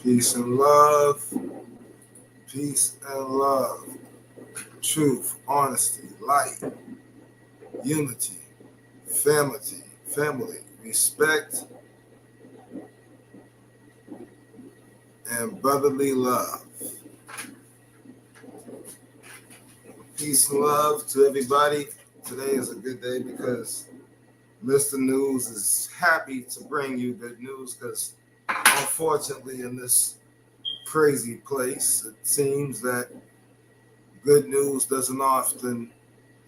Peace and love. Peace and love. Truth, honesty, light, unity, family, respect, and brotherly love. Peace and love to everybody. Today is a good day because Mr. News is happy to bring you good news because unfortunately in this crazy place, it seems that good news doesn't often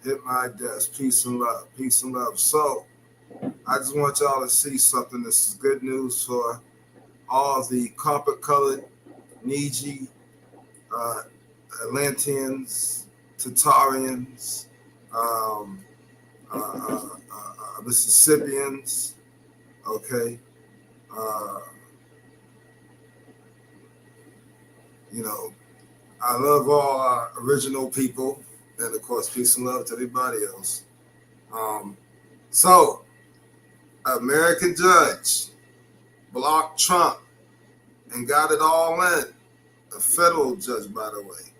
hit my desk. Peace and love. Peace and love. So I just want y'all to see something. This is good news for all the copper-colored, Niji, Atlanteans, Tatarians, Mississippians, okay? I love all our original people, and of course, peace and love to everybody else. So, American judge blocked Trump and got it all in. A federal judge, by the way,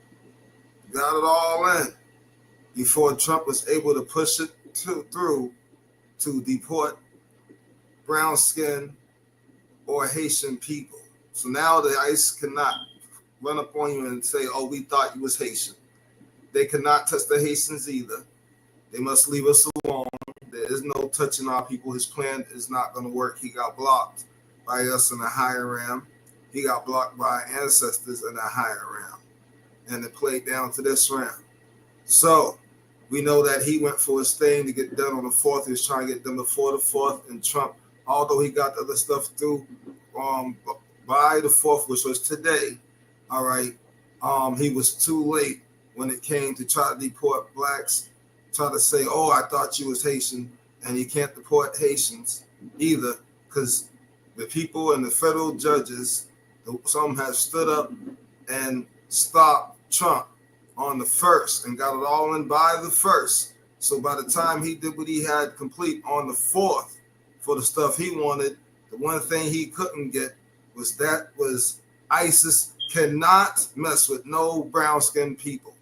got it all in before Trump was able to push it through to deport brown skin or Haitian people. So now the ICE cannot run up on you and say, oh, we thought you was Haitian. They cannot touch the Haitians either. They must leave us alone. There is no touching our people. His plan is not going to work. He got blocked by us in a higher realm. He got blocked by our ancestors in a higher realm. And it played down to this realm. So we know that he went for his thing to get done on the 4th. He was trying to get done before the 4th. And Trump, although he got the other stuff through by the 4th, which was today, all right, he was too late when it came to try to deport blacks, try to say, oh, I thought you was Haitian, and you can't deport Haitians either, because the people and the federal judges, some have stood up and stopped Trump on the 1st and got it all in by the 1st. So by the time he did what he had complete on the 4th for the stuff he wanted, the one thing he couldn't get was ISIS cannot mess with no brown-skinned people.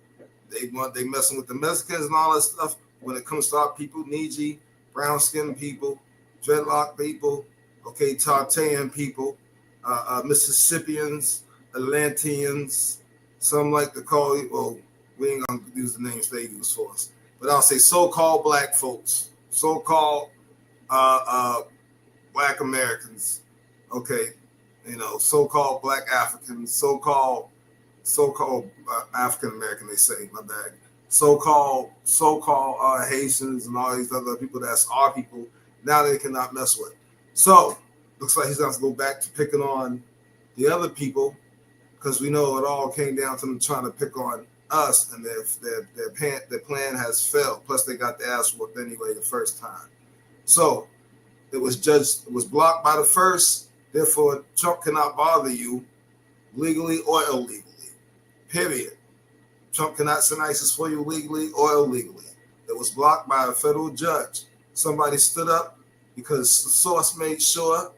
They messing with the Mexicans and all that stuff. When it comes to our people, Niji, brown-skinned people, dreadlock people, okay, Tartarian people, Mississippians, Atlanteans, some like to call it, well, we ain't gonna use the names they use for us, but I'll say so-called black folks, so-called black Americans, okay, so-called black Africans, so-called African American, they say, my bad. So-called Haitians and all these other people that's our people, now they cannot mess with. So looks like he's going to go back to picking on the other people, because we know it all came down to them trying to pick on us, and their plan has failed. Plus they got the ass whooped anyway the first time. So it was blocked by the 1st. Therefore, Trump cannot bother you legally or illegally. Period. Trump cannot send ISIS for you legally or illegally. It was blocked by a federal judge. Somebody stood up because the source made sure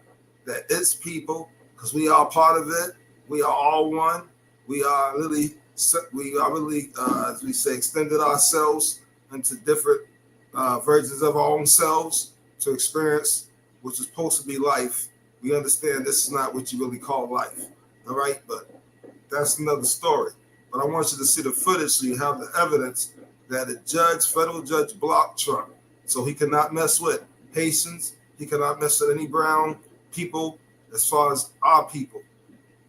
that its people, because we are part of it, we are all one. We are really, as we say, extended ourselves into different versions of our own selves to experience which is supposed to be life. We understand this is not what you really call life. All right, but that's another story. But I want you to see the footage so you have the evidence that a federal judge blocked Trump. So he cannot mess with Haitians. He cannot mess with any brown people as far as our people,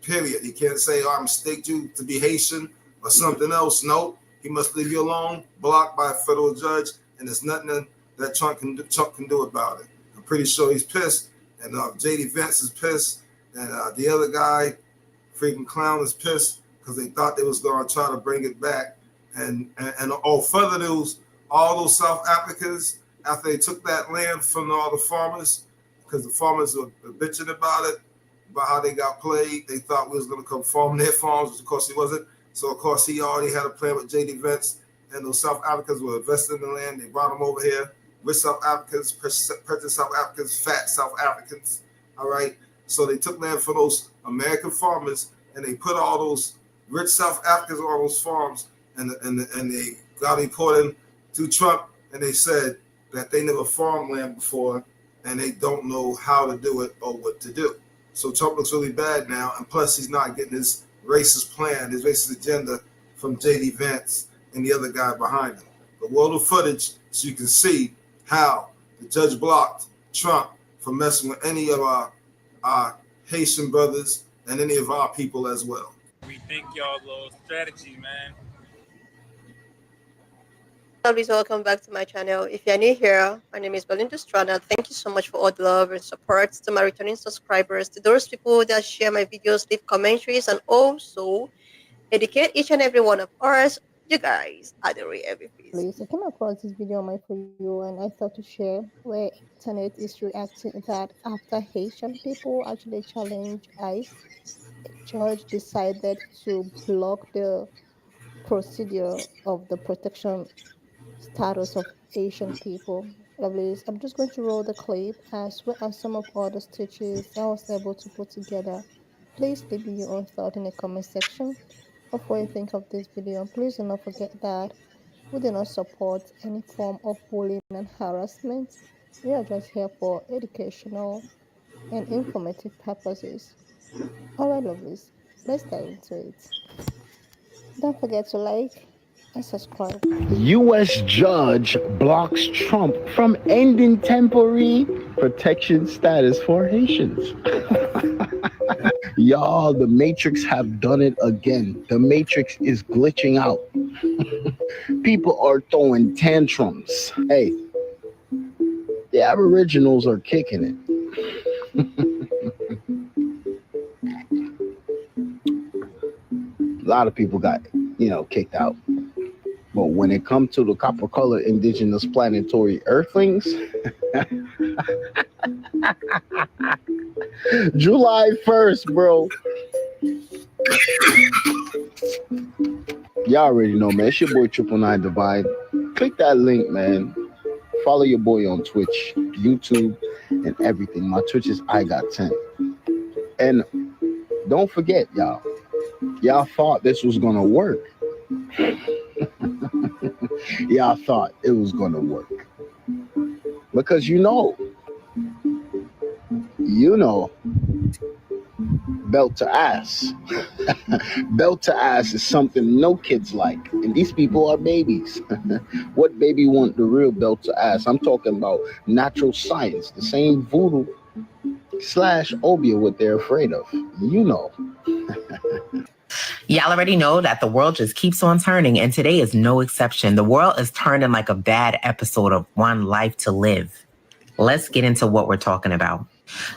period. He can't say, oh, I mistaked you to be Haitian or something else. No, he must leave you alone, blocked by a federal judge, and there's nothing that Trump can do about it. I'm pretty sure he's pissed, and J.D. Vance is pissed, and the other guy, freaking clown, is pissed, because they thought they was going to try to bring it back. And further news, all those South Africans, after they took that land from all the farmers, because the farmers were bitching about how they got played, they thought we was going to come farm their farms, which of course he wasn't. So of course he already had a plan with J.D. Vance, and those South Africans were invested in the land. They brought them over here. Rich South Africans, purchased South Africans, fat South Africans. All right. So they took land for those American farmers, and they put all those rich South Africans on those farms, and they got reported to Trump, and they said that they never farmed land before, and they don't know how to do it or what to do. So Trump looks really bad now, and plus he's not getting his racist plan, his racist agenda from J.D. Vance and the other guy behind him. But roll the footage so you can see how the judge blocked Trump from messing with any of our Haitian brothers and any of our people as well. We think y'all little strategy, man. Please welcome back to my channel. If you're new here, my name is Belinda Strana. Thank you so much for all the love and support. To my returning subscribers, to those people that share my videos, leave commentaries, and also educate each and every one of us. You guys are the real MVPs. Please, I came across this video on my For You, and I thought to share where internet is reacting that after Haitian people actually challenged ICE, a judge decided to block the procedure of the protection status of Asian people. Lovelies, I'm just going to roll the clip as well as some of other stitches I was able to put together. Please leave me your own thought in the comment section of what you think of this video. Please do not forget that we do not support any form of bullying and harassment. We are just here for educational and informative purposes. Alright, lovelies, let's dive into it. Don't forget to like and subscribe. U.S. judge blocks Trump from ending temporary protection status for Haitians. Y'all, the Matrix have done it again. The Matrix is glitching out. People are throwing tantrums. Hey, the Aboriginals are kicking it. A lot of people got, kicked out. But when it comes to the copper-colored indigenous planetary earthlings, July 1st, bro. Y'all already know, man. It's your boy 999 Divide. Click that link, man. Follow your boy on Twitch, YouTube, and everything. My Twitch is IGot10. And don't forget, y'all. Y'all thought this was gonna work. Y'all thought it was gonna work. Because belt to ass. Belt to ass is something no kids like. And these people are babies. What baby want the real belt to ass? I'm talking about natural science, the same voodoo / obia what they're afraid of. Y'all already know that the world just keeps on turning, and today is no exception. The world is turning like a bad episode of One Life to Live. Let's get into what we're talking about.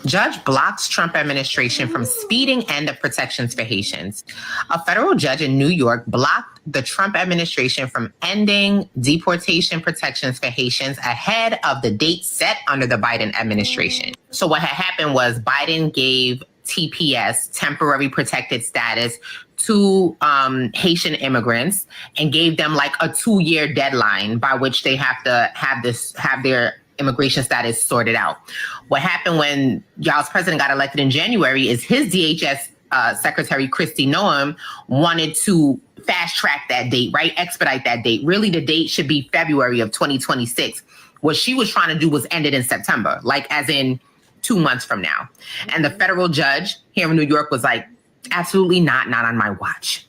Judge blocks Trump administration from speeding end of protections for Haitians. A federal judge in New York blocked the Trump administration from ending deportation protections for Haitians ahead of the date set under the Biden administration. So what had happened was Biden gave TPS, temporary protected status, to Haitian immigrants and gave them like a 2-year deadline by which they have to have their immigration status sorted out. What happened when y'all's president got elected in January is his DHS Secretary Kristi Noem wanted to fast track that date, right? Expedite that date. Really, the date should be February of 2026. What she was trying to do was end it in September, like as in 2 months from now. And the federal judge here in New York was like, absolutely not on my watch.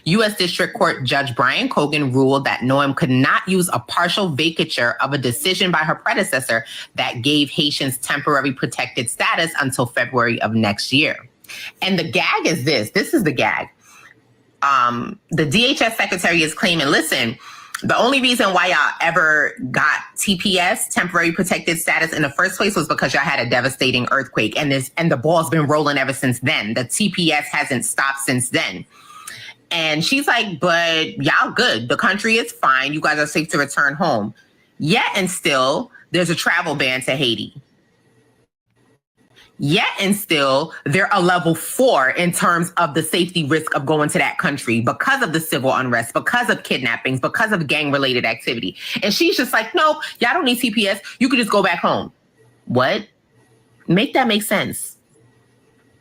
U.S. District Court Judge Brian Cogan ruled that Noem could not use a partial vacature of a decision by her predecessor that gave Haitians temporary protected status until February of next year. And the gag is this is the gag. The DHS secretary is claiming, listen, the only reason why y'all ever got TPS, temporary protected status, in the first place was because y'all had a devastating earthquake, and the ball's been rolling ever since then. The TPS hasn't stopped since then. And she's like, but y'all good. The country is fine. You guys are safe to return home. Yet and still, there's a travel ban to Haiti. Yet and still, they're a level 4 in terms of the safety risk of going to that country because of the civil unrest, because of kidnappings, because of gang-related activity. And she's just like, no, y'all don't need TPS. You could just go back home. What? Make that make sense.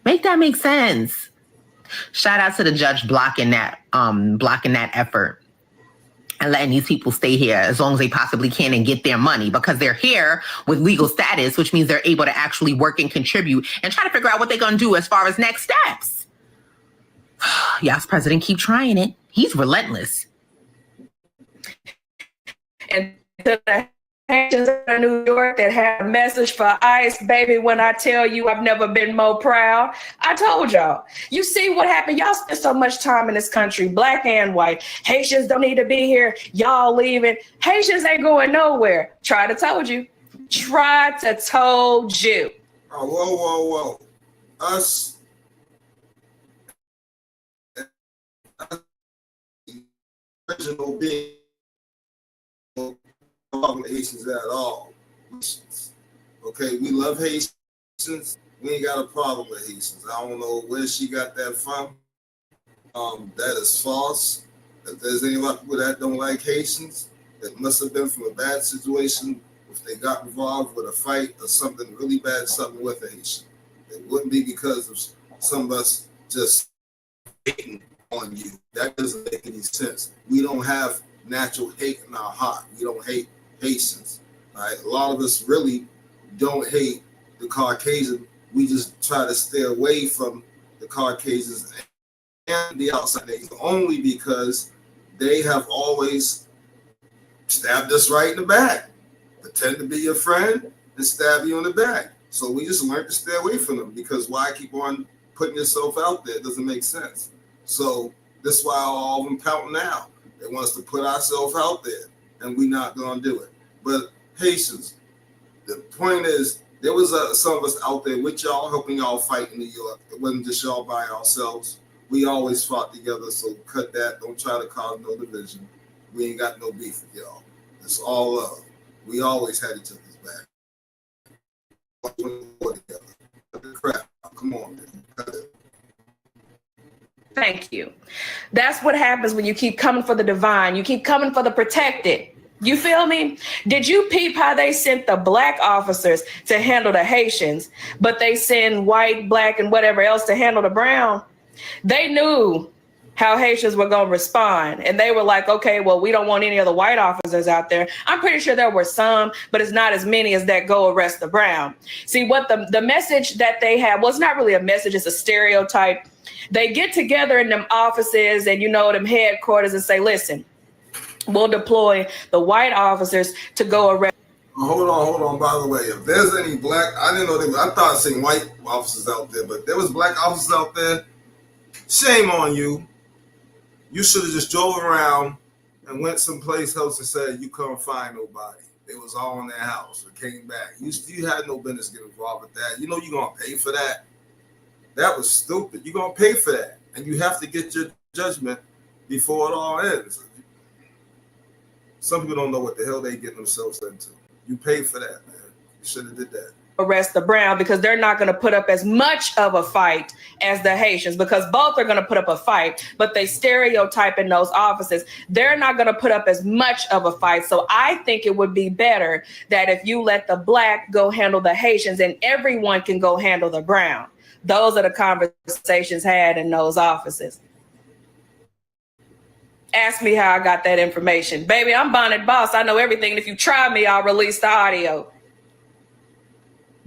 Make that make sense. Shout out to the judge blocking that effort and letting these people stay here as long as they possibly can and get their money, because they're here with legal status, which means they're able to actually work and contribute and try to figure out what they're going to do as far as next steps. Y'all's president keep trying it. He's relentless. And to the Haitians in New York that have a message for ICE, baby, when I tell you I've never been more proud, I told y'all. You see what happened? Y'all spend so much time in this country, black and white. Haitians don't need to be here. Y'all leaving. Haitians ain't going nowhere. Try to told you. Try to told you. Oh, whoa. Us original being Haitians at all. Okay, we love Haitians. We ain't got a problem with Haitians. I don't know where she got that from. That is false. If there's any people that don't like Haitians, it must have been from a bad situation. If they got involved with a fight or something really bad, something with a Haitian. It wouldn't be because of some of us just hating on you. That doesn't make any sense. We don't have natural hate in our heart. We don't hate Haitians. Right? A lot of us really don't hate the Caucasian. We just try to stay away from the Caucasians and the outside Asians only because they have always stabbed us right in the back, pretend to be your friend and stab you in the back. So we just learned to stay away from them, because why keep on putting yourself out there? It doesn't make sense. So that's why all of them pouting now. They want us to put ourselves out there, and we're not going to do it. But Haitians, the point is, there was some of us out there with y'all, helping y'all fight in New York. It wasn't just y'all by ourselves. We always fought together, so cut that. Don't try to cause no division. We ain't got no beef with y'all. It's all love. We always had each other's back. Crap. Come on, man. Cut it. Thank you. That's what happens when you keep coming for the divine. You keep coming for the protected. You feel me? Did you peep how they sent the black officers to handle the Haitians, but they send white, black, and whatever else to handle the brown? They knew how Haitians were going to respond. And they were like, okay, well, we don't want any of the white officers out there. I'm pretty sure there were some, but it's not as many as that go arrest the brown. See, what the message that they have, well, it's not really a message, it's a stereotype. They get together in them offices and, them headquarters and say, listen, we'll deploy the white officers to go arrest. Hold on. By the way, if there's any black, I didn't know I thought I seen white officers out there, but there was black officers out there. Shame on you. You should have just drove around and went someplace else and said you couldn't find nobody. They was all in their house or came back. You had no business getting involved with that. You're going to pay for that. That was stupid. You're going to pay for that. And you have to get your judgment before it all ends. Some people don't know what the hell they get themselves into. You pay for that, man. You should have did that. Arrest the brown, because they're not going to put up as much of a fight as the Haitians, because both are going to put up a fight, but they stereotype in those offices. They're not going to put up as much of a fight. So I think it would be better that if you let the black go handle the Haitians and everyone can go handle the brown. Those are the conversations had in those offices. Ask me how I got that information. Baby, I'm Bonnet Boss. I know everything. And if you try me, I'll release the audio.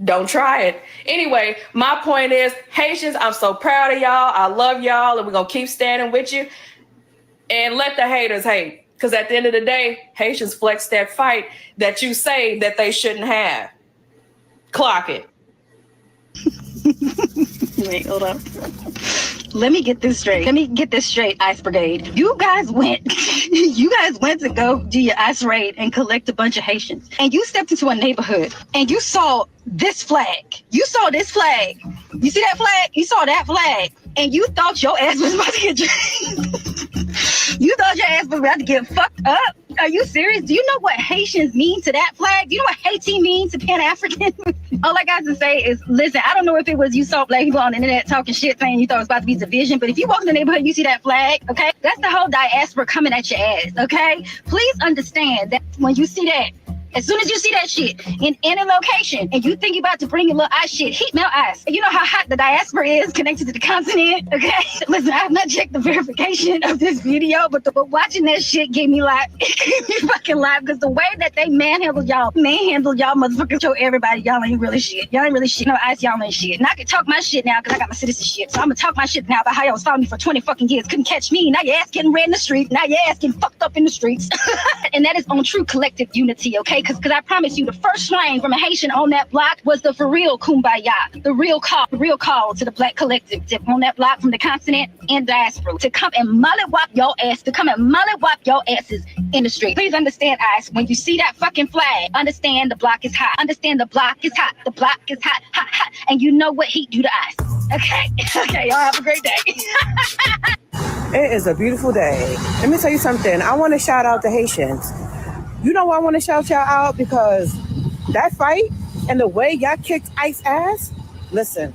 Don't try it. Anyway, my point is, Haitians, I'm so proud of y'all. I love y'all, and we're going to keep standing with you. And let the haters hate. Because at the end of the day, Haitians flex that fight that you say that they shouldn't have. Clock it. Wait, hold on. Let me get this straight, Ice Brigade. You guys went to go do your ice raid and collect a bunch of Haitians. And you stepped into a neighborhood and you saw this flag. You saw this flag. You see that flag? You saw that flag. And you thought your ass was about to get you thought your ass was about to get fucked up? Are you serious? Do you know what Haitians mean to that flag? Do you know what Haiti means to Pan-African? All I got to say is, listen, I don't know if it was you saw black people on the internet talking shit saying you thought it was about to be division, but if you walk in the neighborhood and you see that flag, okay, that's the whole diaspora coming at your ass, okay? Please understand that when you see that, As soon as you see that shit in any location and you think you're about to bring your little ice shit, heat melt ice. And you know how hot the diaspora is connected to the continent, okay? Listen, I have not checked the verification of this video, but watching that shit gave me life. It gave me fucking life because the way that they manhandled y'all motherfuckers show everybody y'all ain't really shit. Y'all ain't really shit. No ice, y'all ain't shit. And I can talk my shit now because I got my citizenship. So I'm gonna talk my shit now about how y'all was following me for 20 fucking years. Couldn't catch me. Now your ass getting red in the street. Now your ass getting fucked up in the streets. And that is on true collective unity, okay? Because I promise you, the first line from a Haitian on that block was the for real kumbaya, the real call to the black collective on that block from the continent and diaspora to come and mollywop your ass, to come and mollywop your asses in the street. Please understand, Ice, when you see that fucking flag, understand the block is hot. Understand the block is hot. The block is hot, hot, hot. And you know what heat do to Ice. Okay? Okay, y'all have a great day. It is a beautiful day. Let me tell you something. I want to shout out the Haitians. You know why I want to shout y'all out? Because that fight and the way y'all kicked Ice ass, listen.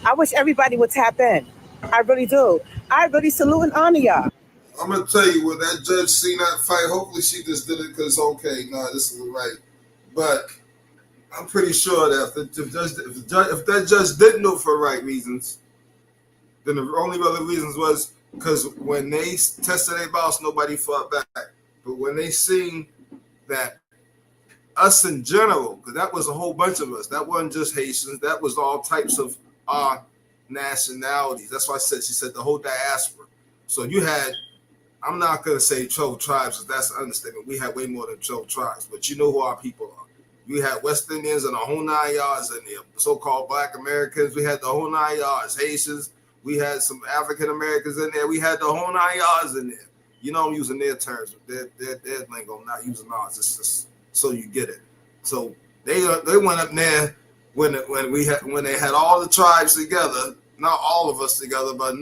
I wish everybody would tap in. I really do. I really salute and honor y'all. I'm going to tell you, when that judge seen that fight, hopefully she just did it because, okay, no, this is right. But I'm pretty sure that if that judge didn't do it for right reasons, then the only other reasons was because when they tested their boss, nobody fought back. But when they seen that us in general, because that was a whole bunch of us, that wasn't just Haitians, that was all types of our nationalities. That's why she said the whole diaspora. So you had, I'm not going to say 12 tribes, because that's an understatement. We had way more than 12 tribes, but you know who our people are. We had West Indians and the whole 9 yards in there, so-called Black Americans. We had the whole 9 yards, Haitians. We had some African Americans in there. We had the whole 9 yards in there. You know I'm using their terms, but their lingo, I'm not using ours. It's just so you get it. So they went up there when they had all the tribes together, not all of us together, but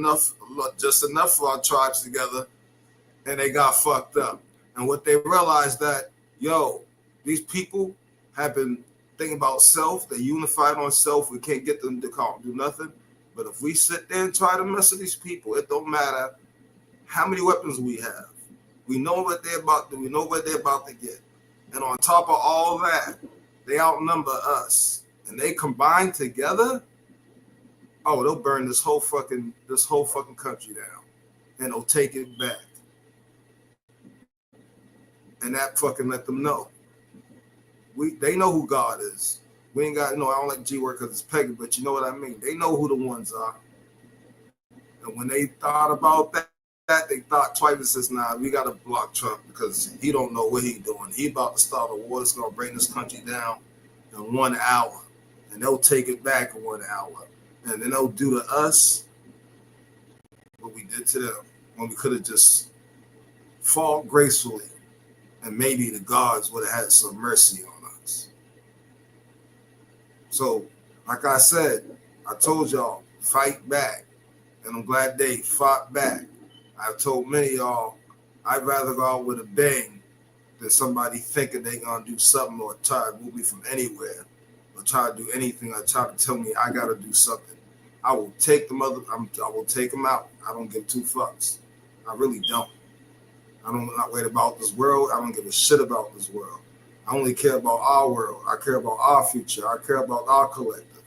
just enough for our tribes together, and they got fucked up. And what they realized that, these people have been thinking about self. They unified on self. We can't get them to do nothing. But if we sit there and try to mess with these people, it don't matter how many weapons we have. We know what they're about to. We know what they're about to get. And on top of all that, they outnumber us. And they combine together. Oh, they'll burn this whole fucking country down, and they'll take it back. And that fucking let them know. They know who God is. We ain't got, I don't like G word because it's Peggy, but you know what I mean. They know who the ones are. And when they thought about that, they thought twice and says, nah, we got to block Trump because he don't know what he doing. He about to start a war that's going to bring this country down in 1 hour. And they'll take it back in 1 hour. And then they'll do to us what we did to them when we could have just fought gracefully. And maybe the gods would have had some mercy on us. So, like I said, I told y'all, fight back. And I'm glad they fought back. I've told many of y'all, I'd rather go out with a bang than somebody thinking they're going to do something or try to move me from anywhere or try to do anything or try to tell me I got to do something. I will take them out. I don't give two fucks. I really don't. I'm not worried about this world. I don't give a shit about this world. I only care about our world. I care about our future. I care about our collective.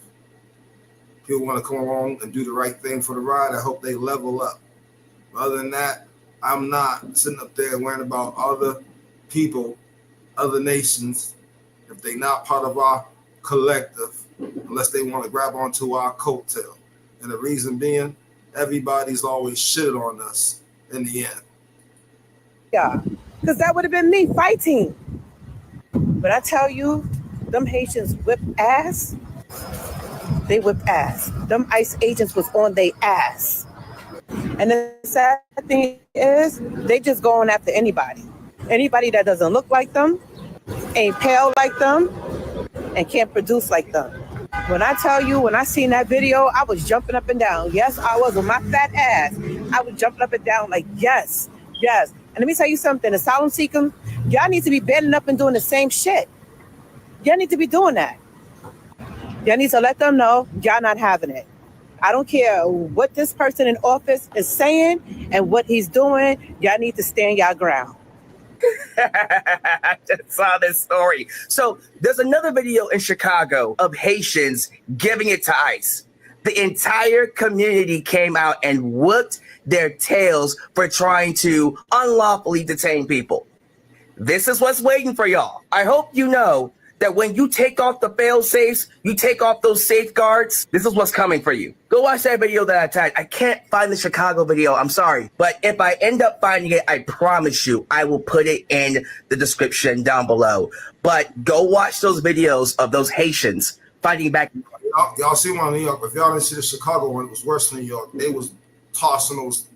People want to come along and do the right thing for the ride. I hope they level up. Other than that, I'm not sitting up there worrying about other people, other nations, if they're not part of our collective, unless they want to grab onto our coattail. And the reason being, everybody's always shitted on us in the end. Yeah, because that would have been me fighting. But I tell you, them Haitians whip ass. They whip ass. Them ICE agents was on their ass. And the sad thing is, they just going after anybody. Anybody that doesn't look like them, ain't pale like them, and can't produce like them. When I tell you, when I seen that video, I was jumping up and down. Yes, I was with my fat ass. I was jumping up and down like, yes. And let me tell you something, asylum seekers, y'all need to be bending up and doing the same shit. Y'all need to be doing that. Y'all need to let them know y'all not having it. I don't care what this person in office is saying and what he's doing. Y'all need to stand y'all ground. I just saw this story. So there's another video in Chicago of Haitians giving it to ICE. The entire community came out and whooped their tails for trying to unlawfully detain people. This is what's waiting for y'all. I hope you know that when you take off the fail safes, you take off those safeguards, this is what's coming for you. Go watch that video that I tagged. I can't find the Chicago video, I'm sorry. But if I end up finding it, I promise you, I will put it in the description down below. But go watch those videos of those Haitians fighting back. Y'all see one in New York. If y'all didn't see the Chicago one, it was worse than New York. They was tossing those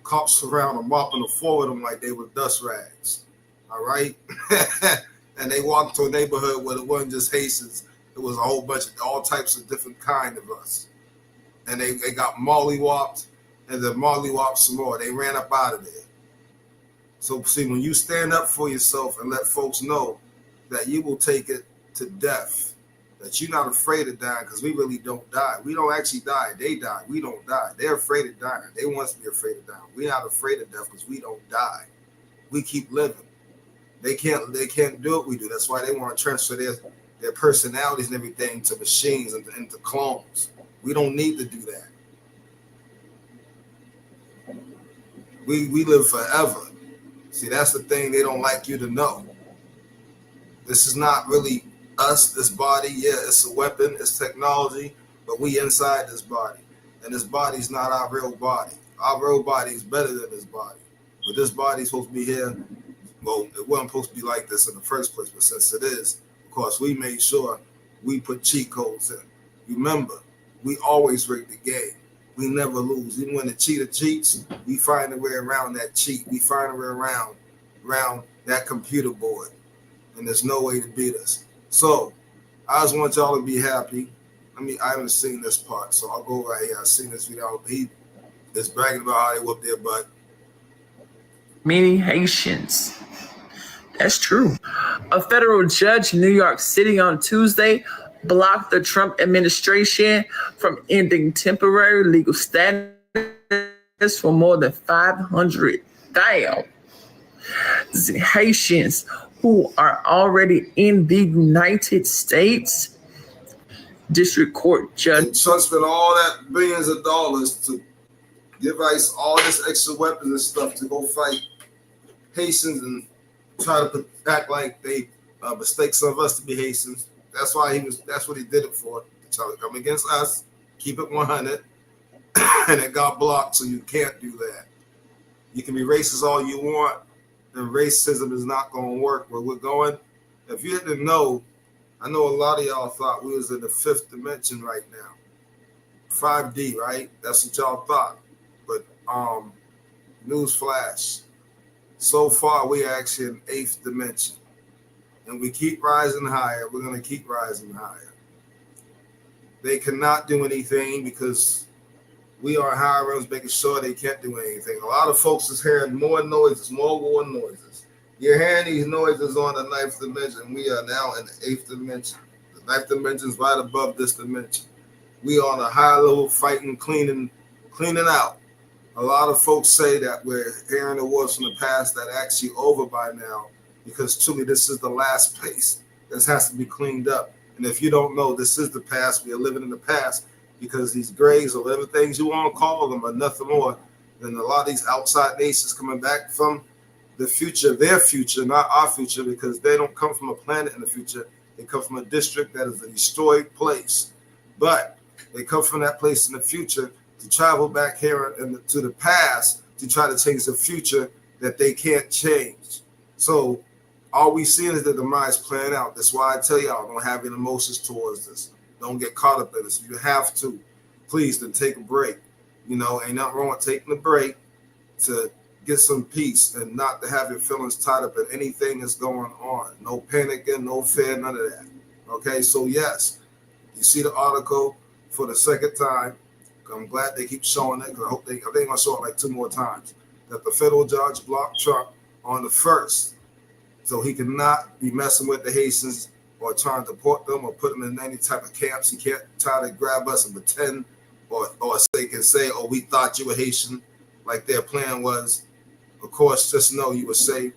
cops around and mopping the floor with them like they were dust rags. All right? And they walked to a neighborhood where it wasn't just Haitians. It was a whole bunch of all types of different kind of us. And they got mollywopped and then mollywopped some more. They ran up out of there. So see, when you stand up for yourself and let folks know that you will take it to death, that you're not afraid of dying, because we really don't die. We don't actually die. They die. We don't die. They're afraid of dying. They want us to be afraid of dying. We're not afraid of death because we don't die. We keep living. They can't do what we do. That's why they want to transfer their personalities and everything to machines and to clones. We don't need to do that. We live forever. See, that's the thing they don't like you to know. This is not really us, this body. Yeah, it's a weapon, it's technology, but we inside this body. And this body's not our real body. Our real body is better than this body. But this body's supposed to be here. Well, it wasn't supposed to be like this in the first place, but since it is, of course, we made sure we put cheat codes in. Remember, we always rig the game. We never lose. Even when the cheater cheats, we find a way around that cheat. We find a way around that computer board. And there's no way to beat us. So, I just want y'all to be happy. I haven't seen this part, so I'll go right here. I've seen this video. He is bragging about how they whooped their butt. Many Haitians. That's true. A federal judge in New York City on Tuesday blocked the Trump administration from ending temporary legal status for more than 500,000 Haitians who are already in the United States. District Court Judge Trump spent all that billions of dollars to give ICE all this extra weapons and stuff to go fight Haitians and try to act like they mistake some of us to be Haitians. That's why that's what he did it for. To try to come against us, keep it 100, and it got blocked, so you can't do that. You can be racist all you want, and racism is not going to work where we're going. If you didn't know, I know a lot of y'all thought we was in the 5th dimension right now. 5D, right? That's what y'all thought. But news flash. So far, we are actually in 8th dimension. And we keep rising higher. We're going to keep rising higher. They cannot do anything because we are higher realms making sure they can't do anything. A lot of folks is hearing more noises, more war noises. You're hearing these noises on the 9th dimension. We are now in the 8th dimension. The 9th dimension is right above this dimension. We are on a high level fighting, cleaning out. A lot of folks say that we're hearing the wars from the past that are actually over by now, because truly this is the last place. This has to be cleaned up. And if you don't know, this is the past. We are living in the past because these grays or whatever things you want to call them are nothing more than a lot of these outside nations coming back from the future, their future, not our future, because they don't come from a planet in the future. They come from a district that is a destroyed place. But they come from that place in the future to travel back here to the past to try to change the future that they can't change. So all we seeing is the demise playing out. That's why I tell y'all, don't have any emotions towards this. Don't get caught up in this. If you have to, please, then take a break. You know, ain't nothing wrong with taking a break to get some peace and not to have your feelings tied up in anything that's going on. No panicking, no fear, none of that. Okay, so yes, you see the article for the second time. I'm glad they keep showing it, because I think they're going to show it like 2 more times, that the federal judge blocked Trump on the 1st. So he cannot be messing with the Haitians or trying to deport them or put them in any type of camps. He can't try to grab us and pretend or they can say, oh, we thought you were Haitian, like their plan was. Of course, just know you were safe.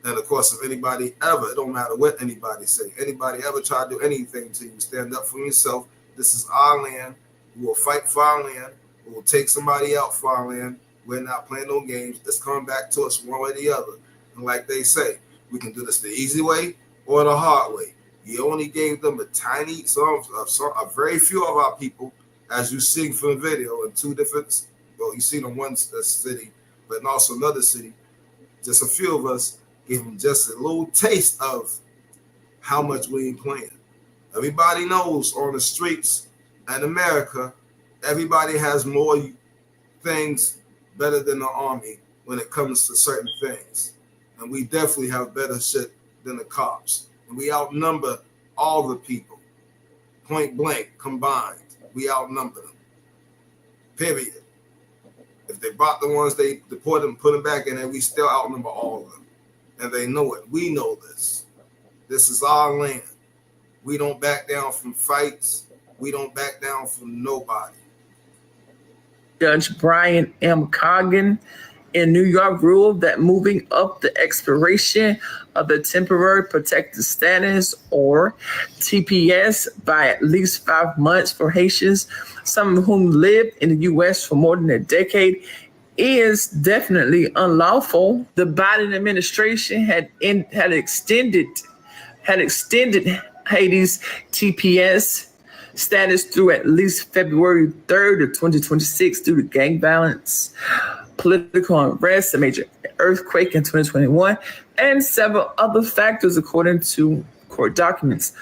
And of course, if anybody ever, it don't matter what anybody say, anybody ever try to do anything to you, stand up for yourself. This is our land. We will fight for our land. We will take somebody out for our land. We're not playing no games. It's coming back to us one way or the other. And like they say, we can do this the easy way or the hard way. He only gave them a tiny, a very few of our people, as you see from the video, in two different, well, you see in one city, but also another city, just a few of us gave them just a little taste of how much we ain't playing. Everybody knows on the streets in America, everybody has more things better than the army when it comes to certain things. And we definitely have better shit than the cops. And we outnumber all the people, point blank, combined. We outnumber them, period. If they brought the ones they deported and put them back in there, we still outnumber all of them. And they know it. We know this. This is our land. We don't back down from fights. We don't back down from nobody. Judge Brian M. Cogan in New York ruled that moving up the expiration of the temporary protected status, or TPS, by at least 5 months for Haitians, some of whom lived in the U.S. for more than a decade, is definitely unlawful. The Biden administration had extended Haiti's TPS status through at least February 3rd of 2026 due to gang violence, political unrest, a major earthquake in 2021, and several other factors, according to court documents.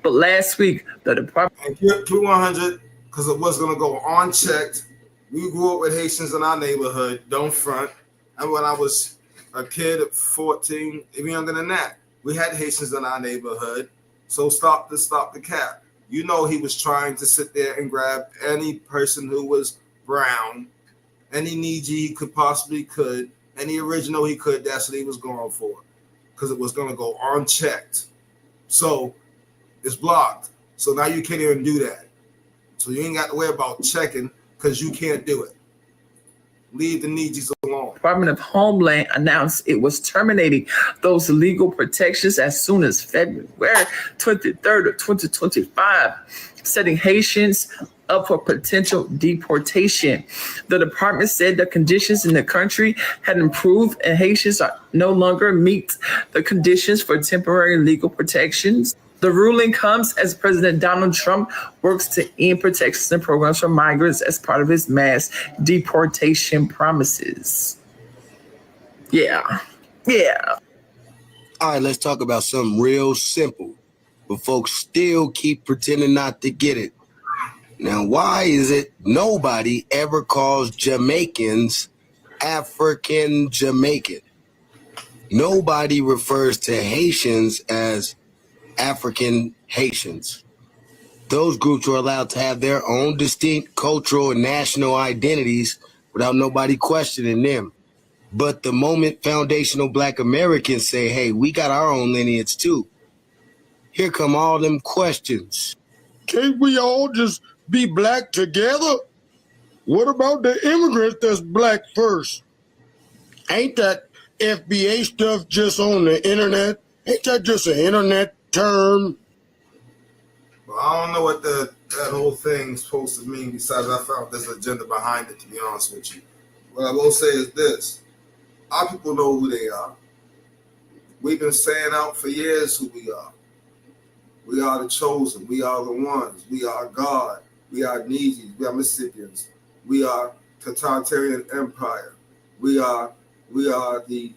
But last week, the department... And Q100, because it was going to go unchecked. We grew up with Haitians in our neighborhood, don't front. And when I was a kid at 14, even younger than that, we had Haitians in our neighborhood. So stop the cap. You know he was trying to sit there and grab any person who was brown, any Niji he could, any original he could. That's what he was going for, because it was going to go unchecked. So it's blocked. So now you can't even do that. So you ain't got to worry about checking, because you can't do it. Leave the Nijis alone. Department of Homeland announced it was terminating those legal protections as soon as February 23rd of 2025, setting Haitians up for potential deportation. The department said the conditions in the country had improved and Haitians no longer meet the conditions for temporary legal protections. The ruling comes as President Donald Trump works to end protections and programs for migrants as part of his mass deportation promises. Yeah. All right, let's talk about something real simple, but folks still keep pretending not to get it. Now, why is it nobody ever calls Jamaicans African Jamaican? Nobody refers to Haitians as African Haitians. Those groups are allowed to have their own distinct cultural and national identities without nobody questioning them. But the moment foundational Black Americans say, hey, we got our own lineage too, here come all them questions. Can't we all just be Black together? What about the immigrants that's Black first? Ain't that FBA stuff just on the internet? Ain't that just an internet term? Well, I don't know what that whole thing's supposed to mean, besides I found there's an agenda behind it, to be honest with you. What I will say is this. Our people know who they are. We've been saying out for years who we are. We are the chosen. We are the ones. We are God. We are Nijis. We are Mississippians. We are totalitarian empire. We are the,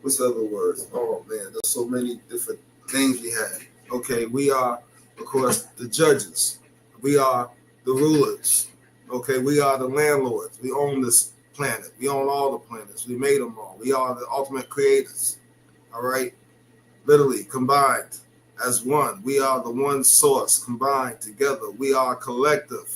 what's the other words? Oh man, there's so many different names we had. Okay, we are, of course, the judges. We are the rulers. Okay, we are the landlords. We own this planet. We own all the planets. We made them all. We are the ultimate creators. All right? Literally combined as one. We are the one source combined together. We are collective.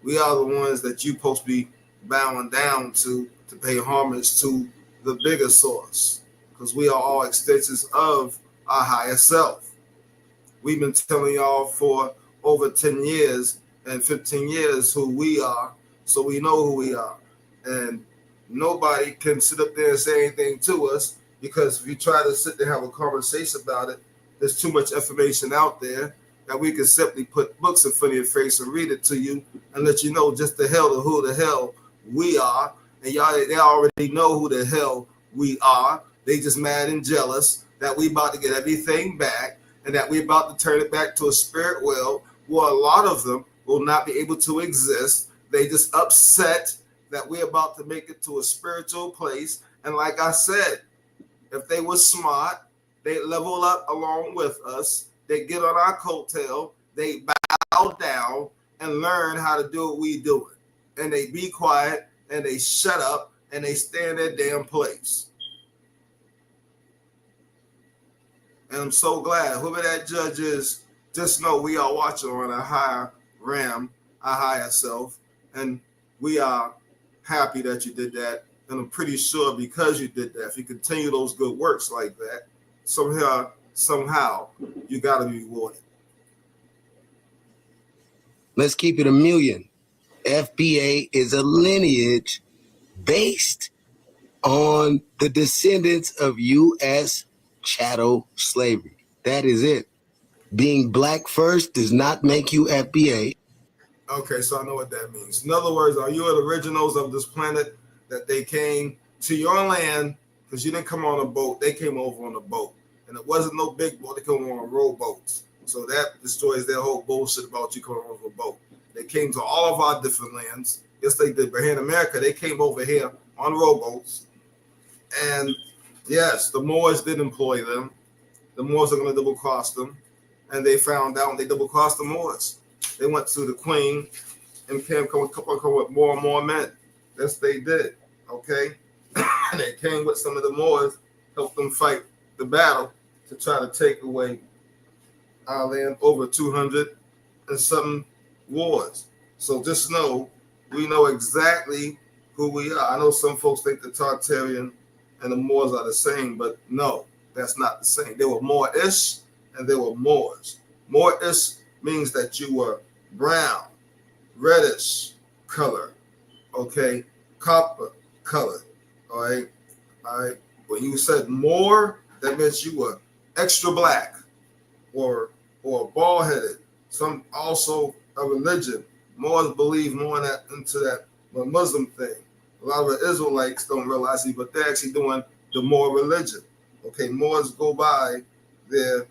We are the ones that you're supposed to be bowing down to pay homage to the bigger source, because we are all extensions of our higher self. We've been telling y'all for over 10 years and 15 years who we are, so we know who we are. And nobody can sit up there and say anything to us, because if you try to sit there and have a conversation about it, there's too much information out there that we can simply put books in front of your face and read it to you and let you know just who the hell we are. And y'all, they already know who the hell we are. They just mad and jealous that we about to get everything back and that we about to turn it back to a spirit world where a lot of them will not be able to exist. They just upset that we're about to make it to a spiritual place. And like I said, if they were smart, they level up along with us. They get on our coattail. They bow down and learn how to do what we do. And they be quiet and they shut up and they stay in their damn place. And I'm so glad whoever that judge is, just know we are watching on a higher realm, a higher self. And we are happy that you did that. And I'm pretty sure because you did that, if you continue those good works like that, somehow you got to be rewarded. Let's keep it a million. FBA is a lineage based on the descendants of U.S. chattel slavery. That is it. Being black first does not make you FBA. Okay, so I know what that means. In other words, are you the originals of this planet that they came to your land because you didn't come on a boat? They came over on a boat. And it wasn't no big boat. They came on rowboats. So that destroys their whole bullshit about you coming over a boat. They came to all of our different lands. Yes, they did. But here in America, they came over here on rowboats. And yes, the Moors did employ them. The Moors are going to double cross them. And they found out they double crossed the Moors. They went to the Queen and come with more and more men. Yes, they did. Okay? And they came with some of the Moors, helped them fight the battle to try to take away our land, over 200 and something wars. So just know, we know exactly who we are. I know some folks think the Tartarian and the Moors are the same, but no, that's not the same. They were Moorish and they were Moors. Moorish means that you were brown, reddish color, okay, copper color, all right. When you said Moor, that meant you were extra black or bald-headed. Some also a religion. Moors believe more in that, into that Muslim thing. A lot of the Israelites don't realize it, but they're actually doing the Moor religion. Okay, Moors go by their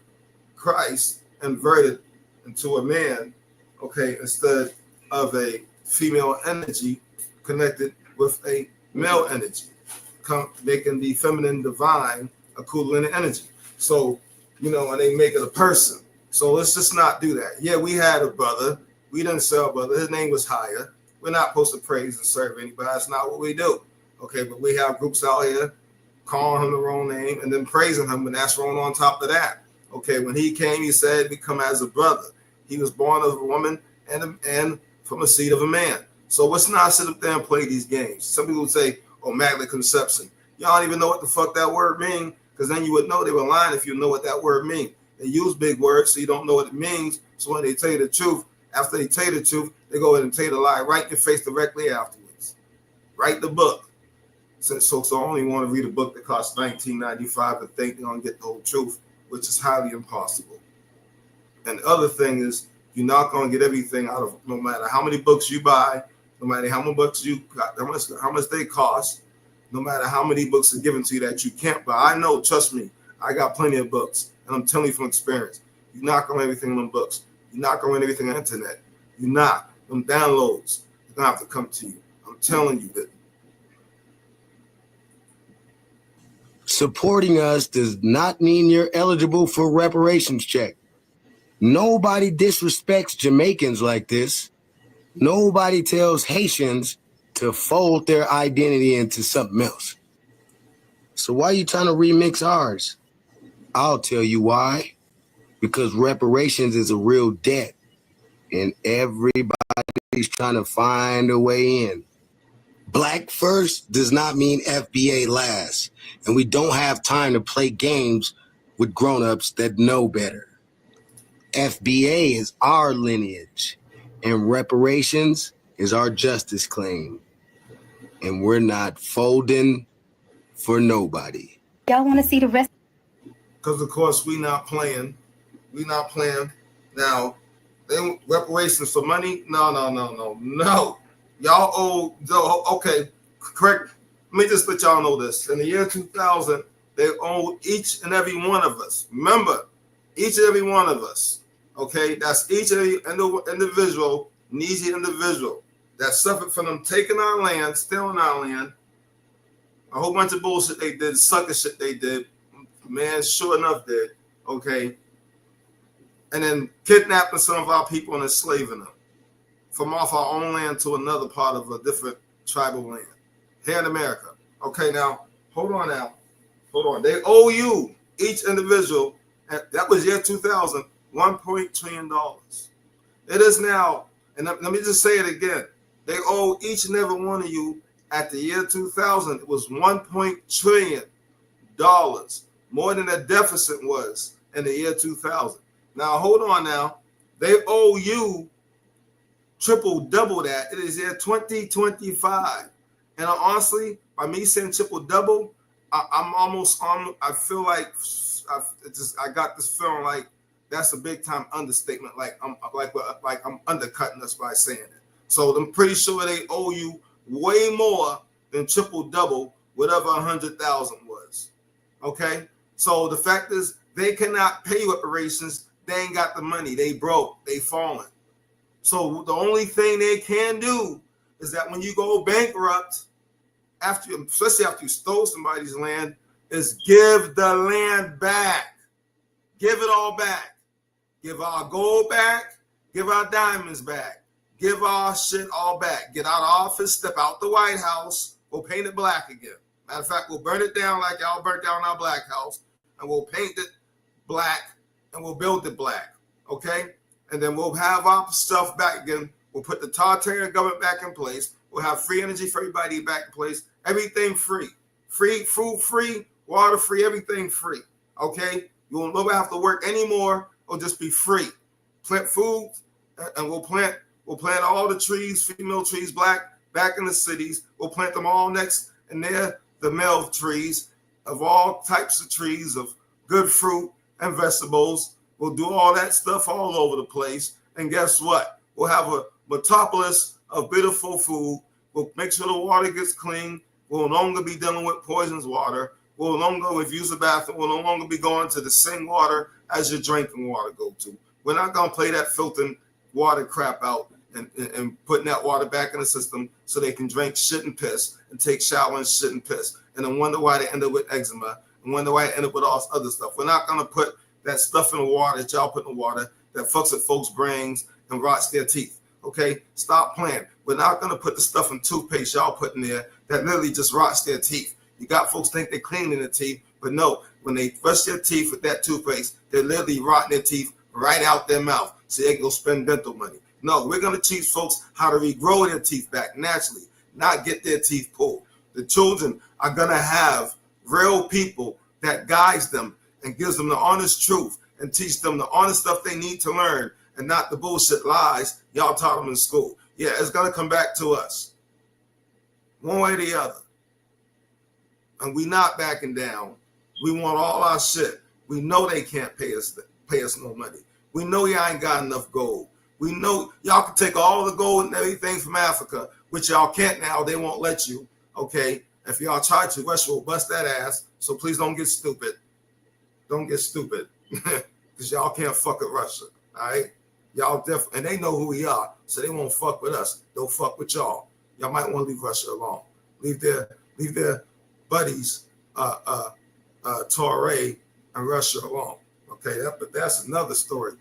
Christ inverted into a man, okay, instead of a female energy connected with a male energy, making the feminine divine a Kundalini energy. So, and they make it a person. So let's just not do that. Yeah, we had a brother. We didn't sell a brother. His name was Higher. We're not supposed to praise and serve anybody. That's not what we do. Okay, but we have groups out here calling him the wrong name and then praising him, and that's wrong on top of that. Okay, when he came, he said, we come as a brother. He was born of a woman and from a seed of a man. So let's not sit up there and play these games. Some people would say, Immaculate Conception. Y'all don't even know what the fuck that word means, because then you would know they were lying if you know what that word means. They use big words, so you don't know what it means. So when they tell you the truth, after they tell you the truth, they go ahead and tell you the lie right in your face directly afterwards. Write the book. So I only want to read a book that costs $19.95 and think they're going to get the whole truth, which is highly impossible. And the other thing is, you're not going to get everything out of, no matter how many books you buy, no matter how many books you got, how much they cost, no matter how many books are given to you that you can't buy. I know, trust me, I got plenty of books, and I'm telling you from experience, you're not going to get everything in them books. You're not going to get everything on the internet. You're not. Them downloads, they're going to have to come to you. I'm telling you that. Supporting us does not mean you're eligible for reparations check. Nobody disrespects Jamaicans like this. Nobody tells Haitians to fold their identity into something else. So why are you trying to remix ours? I'll tell you why. Because reparations is a real debt, and everybody's trying to find a way in. Black first does not mean FBA last, and we don't have time to play games with grown-ups that know better. FBA is our lineage, and reparations is our justice claim. And we're not folding for nobody. Y'all want to see the rest? Because of course we not playing. We not playing. Now, they reparations for money? No. Y'all owe, okay, correct. Let me just let y'all know this. In the year 2000, they owe each and every one of us. Remember, each and every one of us. Okay, that's each and every individual, needy individual that suffered from them taking our land, stealing our land, a whole bunch of bullshit they did, sucker shit they did. Man, sure enough did. Okay. And then kidnapping some of our people and enslaving them from off our own land to another part of a different tribal land here in America. Okay, now, hold on now. Hold on. They owe you, each individual, and that was year 2000, $1 trillion. It is now, and let me just say it again. They owe each and every one of you at the year 2000, it was $1 trillion, more than the deficit was in the year 2000. Now, hold on now. They owe you triple-double that. It is year 2025. And honestly, by me saying triple-double, I'm almost on, I feel like I got this feeling like that's a big-time understatement. Like I'm undercutting us by saying it. So I'm pretty sure they owe you way more than triple-double, whatever 100,000 was. Okay? So the fact is, they cannot pay reparations. They ain't got the money. They broke. They fallen. So the only thing they can do is that when you go bankrupt, especially after you stole somebody's land, is give the land back. Give it all back. Give our gold back. Give our diamonds back. Give our shit all back. Get out of office. Step out the White House. We'll paint it black again. Matter of fact, we'll burn it down like y'all burnt down our black house, and we'll paint it black, and we'll build it black. Okay? And then we'll have our stuff back again. We'll put the totalitarian government back in place. We'll have free energy for everybody back in place. Everything free. Free, food free, water free, everything free. Okay? You won't never have to work anymore. It'll just be free. Plant food, and we'll plant all the trees, female trees, back in the cities. We'll plant them all next, and they're the male trees of all types of trees of good fruit and vegetables. We'll do all that stuff all over the place. And guess what? We'll have a metropolis of beautiful food. We'll make sure the water gets clean. We'll no longer be dealing with poisonous water. We'll no longer, if you use a bathroom, we'll no longer be going to the same water as your drinking water go to. We're not going to play that filtering water crap out and putting that water back in the system so they can drink shit and piss and take shower and shit and piss. And then wonder why they end up with eczema and wonder why they end up with all this other stuff. We're not going to put that stuff in the water that y'all put in the water that fucks with folks' brains and rots their teeth. Okay? Stop playing. We're not going to put the stuff in toothpaste y'all put in there that literally just rots their teeth. You got folks think they're cleaning their teeth, but no, when they brush their teeth with that toothpaste, they're literally rotting their teeth right out their mouth so they can go spend dental money. No, we're going to teach folks how to regrow their teeth back naturally, not get their teeth pulled. The children are going to have real people that guides them and gives them the honest truth and teach them the honest stuff they need to learn and not the bullshit lies y'all taught them in school. Yeah, it's going to come back to us one way or the other. And we not backing down. We want all our shit. We know they can't pay us no money. We know y'all ain't got enough gold. We know y'all can take all the gold and everything from Africa, which y'all can't now. They won't let you. Okay? If y'all try to, Russia will bust that ass. So please don't get stupid. Don't get stupid. Because y'all can't fuck with Russia. All right? Y'all definitely, and they know who we are, so they won't fuck with us. They'll fuck with y'all. Y'all might want to leave Russia alone. Leave their buddies, Torre and Russia alone. Okay, but that's another story.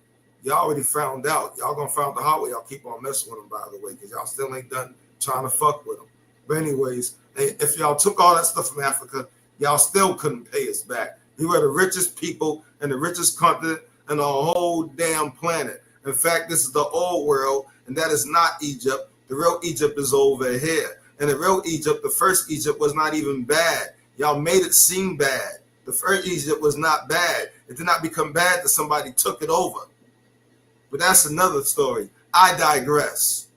Y'all already found out. Y'all gonna find the hard way. Y'all keep on messing with them, by the way, because y'all still ain't done trying to fuck with them. But anyways, if y'all took all that stuff from Africa, y'all still couldn't pay us back. We were the richest people and the richest continent in the whole damn planet. In fact, this is the old world, and that is not Egypt. The real Egypt is over here. And the real Egypt, the first Egypt, was not even bad. Y'all made it seem bad. The first Egypt was not bad. It did not become bad that somebody took it over. But that's another story. I digress.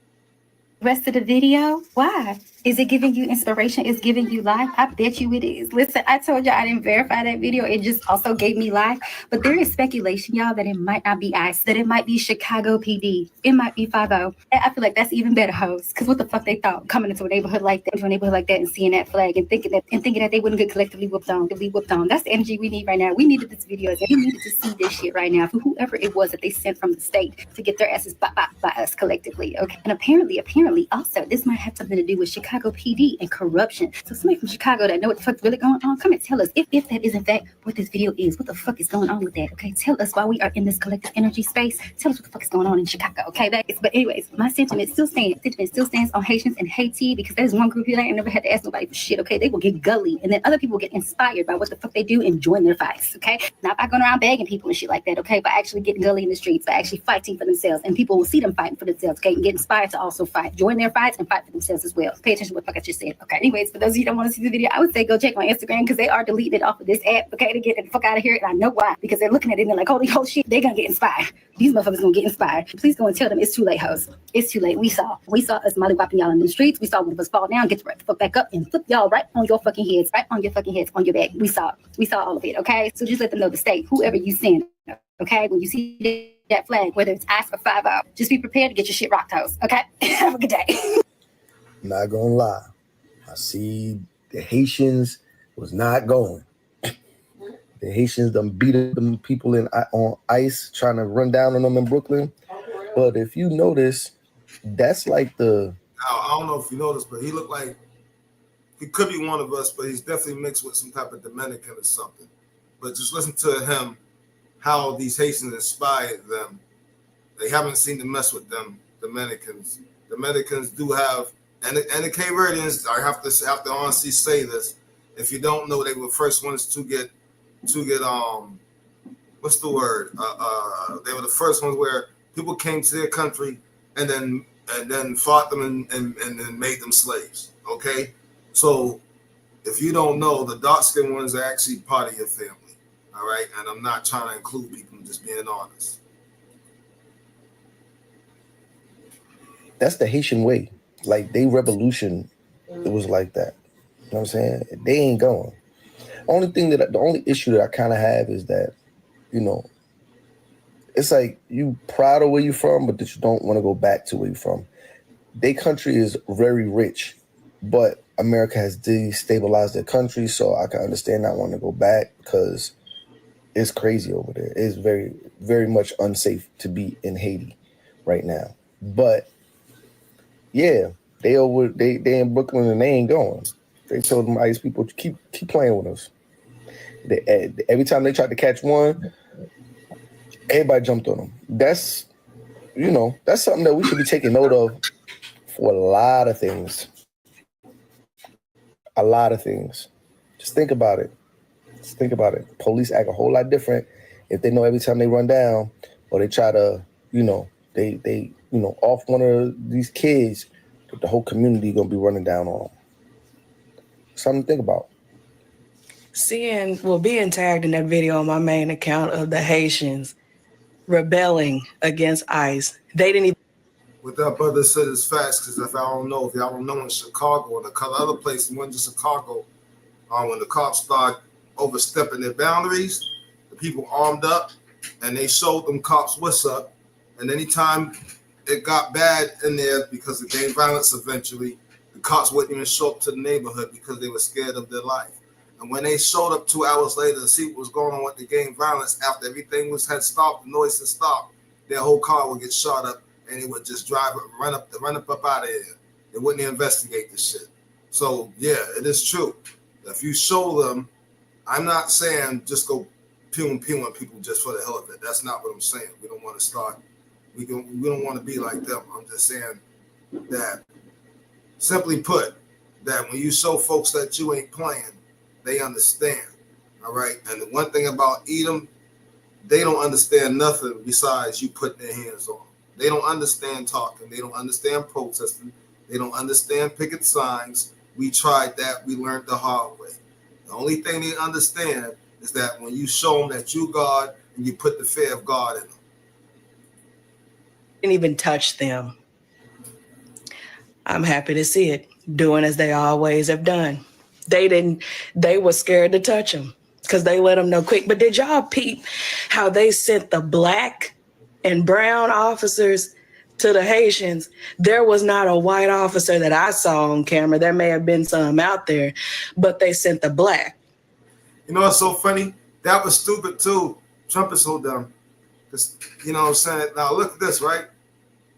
Rest of the video? Why? Is it giving you inspiration? Is giving you life? I bet you it is. Listen, I told you I didn't verify that video. It just also gave me life. But there is speculation, y'all, that it might not be ICE, that it might be Chicago PD. It might be 50. And I feel like that's even better, hoes. Because what the fuck they thought coming into a neighborhood like that, and seeing that flag and thinking that they wouldn't get collectively whooped on. That's the energy we need right now. We needed this video. We needed to see this shit right now for whoever it was that they sent from the state to get their asses by us collectively. Okay. And apparently also this might have something to do with Chicago PD and corruption. So somebody from Chicago that know what the fuck's really going on, come and tell us if that is in fact what this video is. What the fuck is going on with that? Okay, tell us while we are in this collective energy space. Tell us what the fuck is going on in Chicago. Okay, but anyways, my sentiment still stands on Haitians and Haiti, because there's one group here that I ain't never had to ask nobody for shit. Okay, they will get gully, and then other people get inspired by what the fuck they do and join their fights. Okay, not by going around begging people and shit like that. Okay, by actually getting gully in the streets, by actually fighting for themselves, and people will see them fighting for themselves. Okay, and get inspired to also fight, join their fights, and fight for themselves as well. Pay attention to what the fuck I just said. Okay, anyways, for those of you that want to see the video, I would say go check my Instagram, because they are deleting it off of this app. Okay, to get the fuck out of here, and I know why, because they're looking at it and they're like, holy shit, they're gonna get inspired. These motherfuckers gonna get inspired. Please go and tell them it's too late, hoes. It's too late. We saw us mollywopping y'all in the streets. We saw one of us fall down, get right the fuck back up, and flip y'all right on your fucking heads, on your back. We saw all of it. Okay, so just let them know, the state, whoever you send. Okay, when you see that flag, whether it's ICE or 50, just be prepared to get your shit rocked, hoes. Okay, have a good day. Not gonna lie, I see the Haitians was not going. The Haitians done beat them people on ICE, trying to run down on them in Brooklyn. But if you notice, that's like the... I don't know if you noticed, but he looked like he could be one of us, but he's definitely mixed with some type of Dominican or something. But just listen to him, how these Haitians inspired them. They haven't seen to mess with them Dominicans. Dominicans do have, and the Cape Verdeans, I have to honestly say this, if you don't know, they were first ones to get what's the word? They were the first ones where people came to their country and then fought them and then made them slaves. Okay, so if you don't know, the dark skinned ones are actually part of your family. All right, and I'm not trying to include people, I'm just being honest. That's the Haitian way. Like, they revolution, it was like that. You know what I'm saying? They ain't going. The only issue that I kind of have is that, you know, it's like you proud of where you're from, but that you don't want to go back to where you're from. Their country is very rich, but America has destabilized their country, so I can understand not wanting to go back, because it's crazy over there. It's very, very much unsafe to be in Haiti right now. But yeah, they in Brooklyn and they ain't going. They told them ICE people to keep playing with us. Every time they tried to catch one, everybody jumped on them. That's something that we should be taking note of for a lot of things. A lot of things. Just think about it. Police act a whole lot different if they know every time they run down or they try to, they off one of these kids, the whole community gonna be running down on them. Something to think about. Being tagged in that video on my main account of the Haitians rebelling against ICE. They didn't even... What that brother said is facts, because if y'all don't know in Chicago and a couple other places, more than just Chicago, when the cops start overstepping their boundaries, the people armed up, and they showed them cops what's up. And anytime it got bad in there because of gang violence, eventually, the cops wouldn't even show up to the neighborhood because they were scared of their life. And when they showed up 2 hours later to see what was going on with the gang violence, after everything had stopped, the noise had stopped, their whole car would get shot up, and they would just run up out of here. They wouldn't investigate this shit. So yeah, it is true. If you show them, I'm not saying just go pewing people just for the hell of it. That's not what I'm saying. We don't want to start. We don't want to be like them. I'm just saying that, simply put, that when you show folks that you ain't playing, they understand. All right. And the one thing about Edom, they don't understand nothing besides you putting their hands on them. They don't understand talking. They don't understand protesting. They don't understand picket signs. We tried that. We learned the hard way. The only thing they understand is that when you show them that you God and you put the fear of God in them. Didn't even touch them. I'm happy to see it. doing as they always have done. They were scared to touch them because they let them know quick. But did y'all peep how they sent the black and brown officers to the Haitians? There was not a white officer that I saw on camera. There may have been some out there, but they sent the black. You know what's so funny? That was stupid too. Trump is so dumb. Because, you know what I'm saying? Now look at this, right?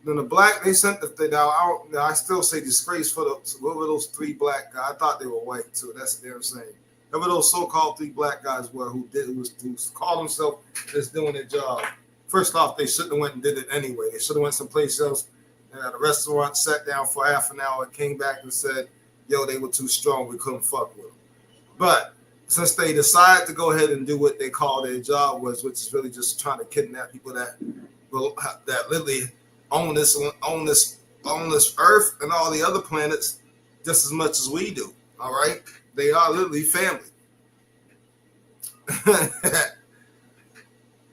Then the black, they sent the thing. Now I still say disgrace for those 3 black guys. I thought they were white too. That's what they were saying. Whoever those so-called 3 black guys were who called themselves just doing their job. First off, they shouldn't have went and did it anyway. They should have went someplace else at a restaurant, sat down for half an hour, came back and said, yo, they were too strong. We couldn't fuck with them. But since they decided to go ahead and do what they call their job was, which is really just trying to kidnap people that literally own this earth and all the other planets just as much as we do. All right, they are literally family.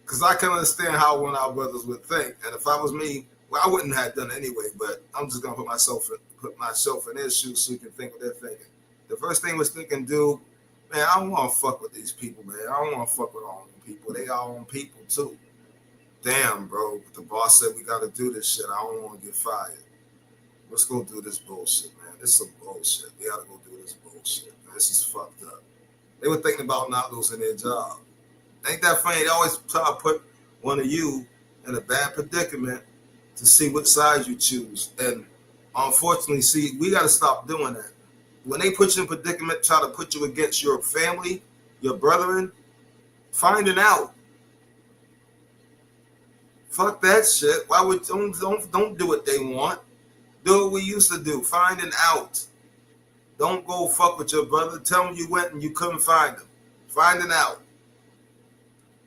Because I can understand how one of our brothers would think, and if I was me, well, I wouldn't have done it anyway. But I'm just gonna put myself in their shoes so you can think what they're thinking. The first thing was thinking, dude, man, I don't want to fuck with these people, man. I don't want to fuck with all them people. They our own people too. Damn, bro. The boss said we got to do this shit. I don't want to get fired. Let's go do this bullshit, man. This is some bullshit. We got to go do this bullshit. Man. This is fucked up. They were thinking about not losing their job. Ain't that funny? They always try to put one of you in a bad predicament to see what side you choose. And unfortunately, see, we got to stop doing that. When they put you in predicament, try to put you against your family, your brethren, finding out. Fuck that shit. Why would don't do what they want? Do what we used to do. Finding out. Don't go fuck with your brother. Tell them you went and you couldn't find them. Finding out.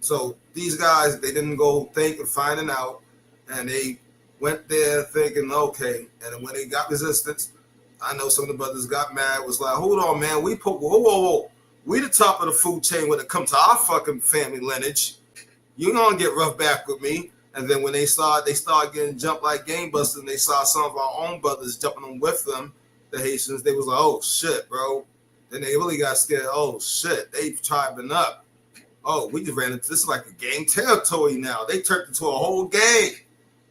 So these guys, they didn't go think of finding out, and they went there thinking, okay. And when they got resistance, I know some of the brothers got mad. Was like, hold on, man. Whoa. We the top of the food chain when it comes to our fucking family lineage. You gonna get rough back with me. And then when they start getting jumped like game busters, and they saw some of our own brothers jumping them with them, the Haitians, they was like, oh shit, bro. Then they really got scared. Oh shit, they tribing up. Oh, we just ran into this is like a gang territory now. They turned into a whole gang.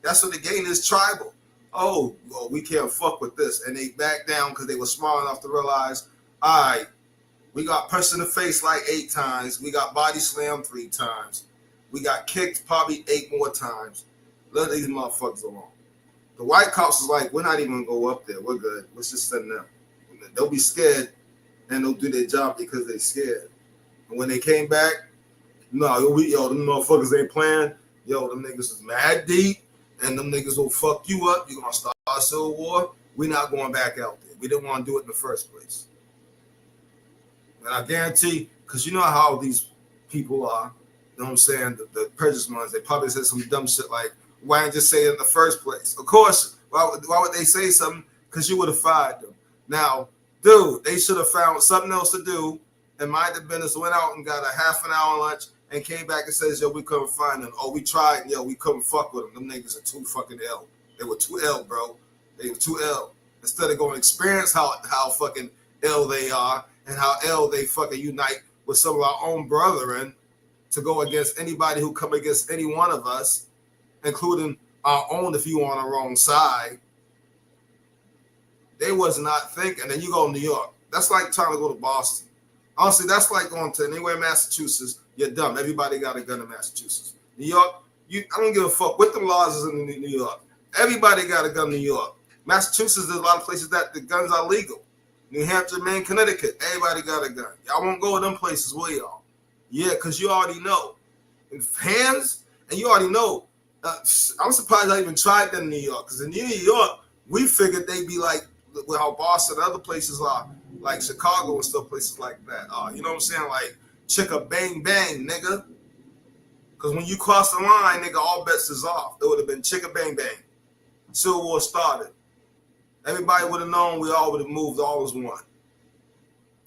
That's what the gang is, tribal. Oh, well, we can't fuck with this. And they backed down because they were smart enough to realize, all right, we got punched in the face like 8 times. We got body slammed 3 times. We got kicked probably 8 more times. Let these motherfuckers alone. The white cops is like, we're not even going to go up there. We're good. Let's just send them. They'll be scared, and they'll do their job because they're scared. And when they came back, them motherfuckers ain't playing. Yo, them niggas is mad deep, and them niggas will fuck you up. You're going to start a civil war. We're not going back out there. We didn't want to do it in the first place. And I guarantee, because you know how these people are, you know what I'm saying, the prejudice ones, they probably said some dumb shit like, why didn't you say it in the first place? Of course, why would they say something? Because you would have fired them. Now, dude, they should have found something else to do, and mind the business went out and got a half an hour lunch and came back and says, yo, we couldn't find them. Oh, we tried, yo, we couldn't fuck with them. Them niggas are too fucking ill. They were too ill, bro. They were too ill. Instead of going to experience how fucking ill they are and how ill they fucking unite with some of our own brethren to go against anybody who come against any one of us, including our own if you on the wrong side. They was not thinking. And then you go to New York. That's like trying to go to Boston. Honestly, that's like going to anywhere in Massachusetts. You're dumb. Everybody got a gun in Massachusetts. New York, I don't give a fuck what the laws is in New York. Everybody got a gun in New York. Massachusetts, there's a lot of places that the guns are legal. New Hampshire, Maine, Connecticut, everybody got a gun. Y'all won't go to them places, will y'all? Yeah, because you already know. In hands, and you already know. I'm surprised I even tried that in New York. Because in New York, we figured they'd be like how Boston and other places are, like Chicago and stuff, places like that. You know what I'm saying? Like, chicka bang bang, nigga. Because when you cross the line, nigga, all bets is off. It would have been chicka bang bang. Civil War started. Everybody would have known we all would have moved all as one.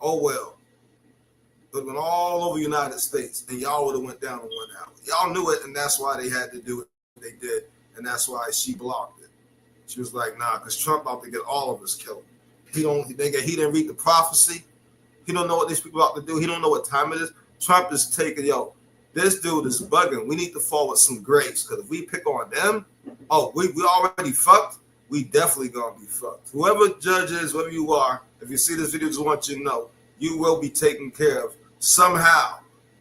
Oh, well. It would have been all over the United States, and y'all would have went down in 1 hour. Y'all knew it, and that's why they had to do it. They did, and that's why she blocked it. She was like, nah, because Trump about to get all of us killed. He didn't read the prophecy. He don't know what these people about to do. He don't know what time it is. Trump is taking, this dude is bugging. We need to fall with some grace, because if we pick on them, we already fucked. We definitely gonna be fucked. Whoever judge is, whoever you are, if you see this video, just want you to know, you will be taken care of somehow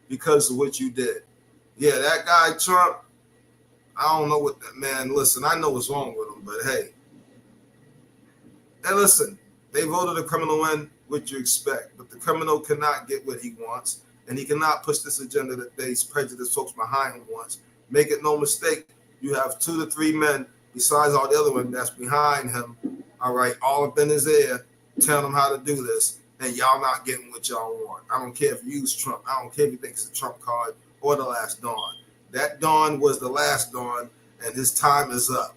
because of what you did. Yeah, that guy Trump, I don't know what that man. Listen, I know what's wrong with him, but hey, and listen, they voted a criminal in. What you expect, but the criminal cannot get what he wants, and he cannot push this agenda that these prejudiced folks behind him wants. Make it no mistake, you have 2 to 3 men besides all the other ones that's behind him. All right, all up in his ear, telling him how to do this, and y'all not getting what y'all want. I don't care if you use Trump. I don't care if you think it's a Trump card or the last dawn. That dawn was the last dawn, and his time is up.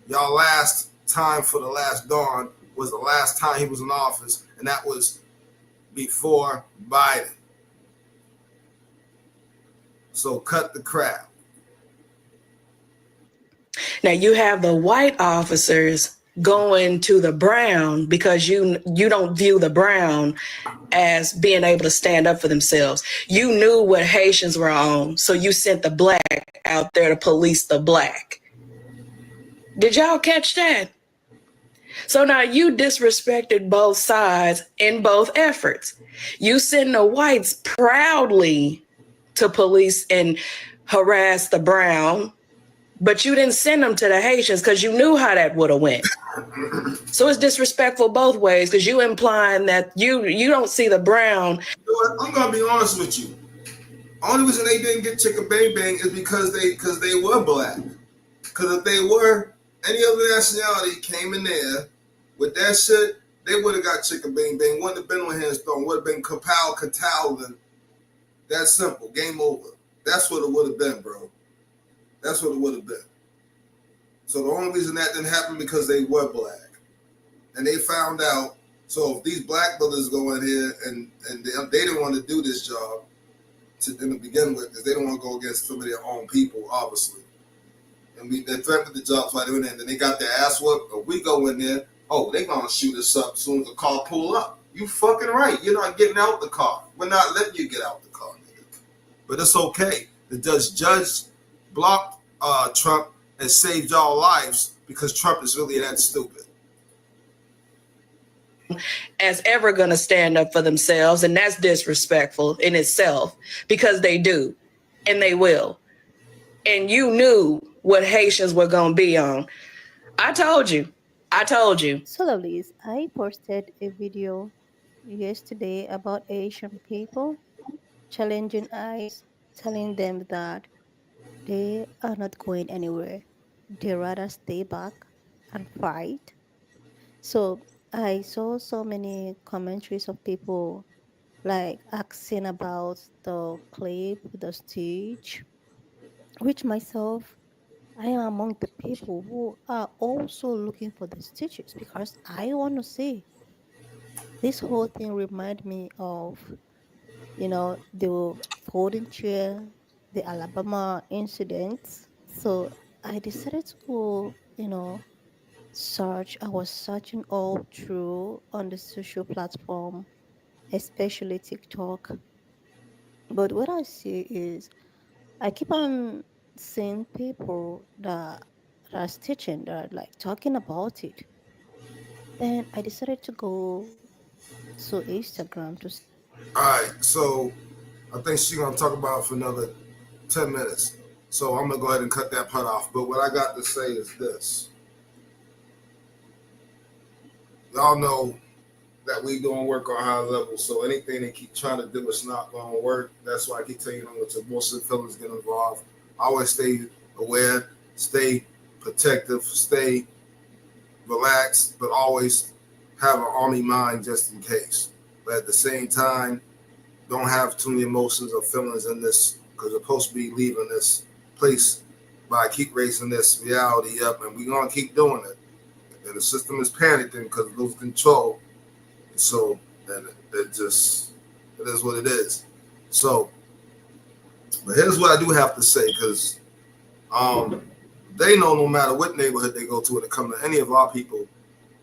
Y'all last time for the last dawn was the last time he was in office, and that was before Biden. So cut the crap. Now you have the white officers going to the brown because you don't view the brown as being able to stand up for themselves. You knew what Haitians were on, so you sent the black out there to police the black. Did y'all catch that? So now you disrespected both sides in both efforts. You send the whites proudly to police and harass the brown, but you didn't send them to the Haitians because you knew how that would have went. So it's disrespectful both ways, because you implying that you don't see the brown. I'm gonna be honest with you. Only reason they didn't get Chicka Bang Bang is because they were black. Because if they were any other nationality came in there with that shit, they would have got Chicka Bang Bang. Wouldn't have been on hands thrown. Would have been Kapow Catalan. That's simple. Game over. That's what it would have been, bro. That's what it would have been. So the only reason that didn't happen because they were black, and they found out. So if these black brothers go in here and they didn't want to do this job to begin with, because they don't want to go against some of their own people, obviously. And they threatened the jobs while they were in there, and then they got their ass whooped. Or we go in there, they gonna shoot us up as soon as the car pull up. You fucking right. You're not getting out the car. We're not letting you get out the car, nigga. But it's okay. The judge blocked Trump and saved y'all lives because Trump is really that stupid. As ever going to stand up for themselves, and that's disrespectful in itself, because they do, and they will. And you knew what Haitians were going to be on. I told you. So lovelies, I posted a video yesterday about Asian people challenging ICE, telling them that they are not going anywhere. They rather stay back and fight. So I saw so many commentaries of people like asking about the clip, the stage, which myself, I am among the people who are also looking for the stitches because I want to see. This whole thing remind me of, the folding chair, the Alabama incident. So I decided to, search. I was searching all through on the social platform, especially TikTok. But what I see is I keep on seeing people that are stitching, that are like talking about it. Then I decided to go to Instagram to. All right, so I think she's gonna talk about it for another 10 minutes. So I'm gonna go ahead and cut that part off. But what I got to say is this. Y'all know that we doing work on high level, so anything they keep trying to do is not gonna work. That's why I keep telling you to most of the feelings get involved. Always stay aware, stay protective, stay relaxed, but always have an army mind just in case. But at the same time, don't have too many emotions or feelings in this, because we're supposed to be leaving this place by keep raising this reality up, and we're gonna keep doing it. And the system is panicking because it loses control. So then it is what it is. So, but here's what I do have to say, because they know no matter what neighborhood they go to when it comes to any of our people,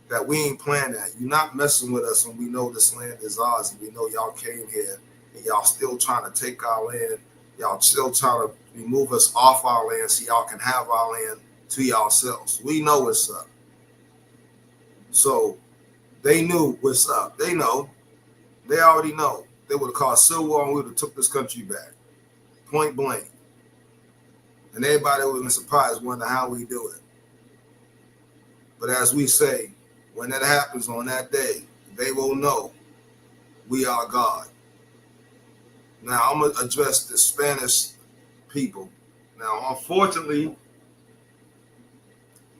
that we ain't playing that. You're not messing with us when we know this land is ours and we know y'all came here and y'all still trying to take our land. Y'all still trying to remove us off our land so y'all can have our land to yourselves. We know what's up. So they knew what's up. They know. They already know. They would have caused civil war and we would have took this country back. Point blank. And everybody would have been surprised, wonder how we do it. But as we say, when that happens on that day, they will know we are God. Now, I'm going to address the Spanish people. Now, unfortunately,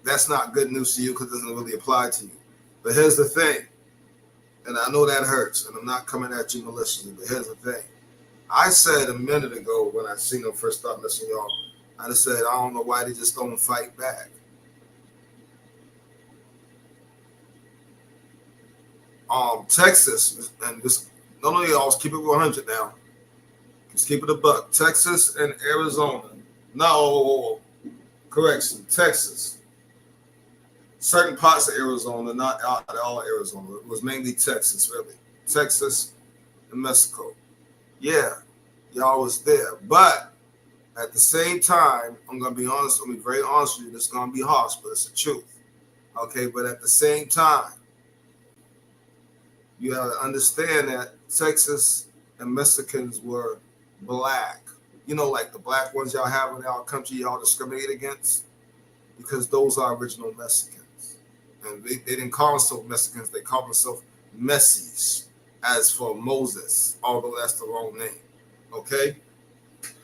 that's not good news to you because it doesn't really apply to you. But here's the thing, and I know that hurts, and I'm not coming at you maliciously, but here's the thing. I said a minute ago when I seen them first start listening to y'all, I just said, I don't know why they just don't fight back. Texas, and this, not only y'all, keep it 100 now. Just keep it a buck. Texas and Arizona. No, correction, Texas. Certain parts of Arizona, not all Arizona. It was mainly Texas, really. Texas and Mexico. Yeah, y'all was there. But at the same time, I'm going to be honest, I'm going to be very honest with you. This is going to be harsh, but it's the truth. Okay, but at the same time, you have to understand that Texas and Mexicans were black. You know, like the black ones y'all have in our country y'all discriminate against, because those are original Mexicans. And they didn't call themselves Mexicans, they called themselves Messies, as for Moses, although that's the wrong name. Okay?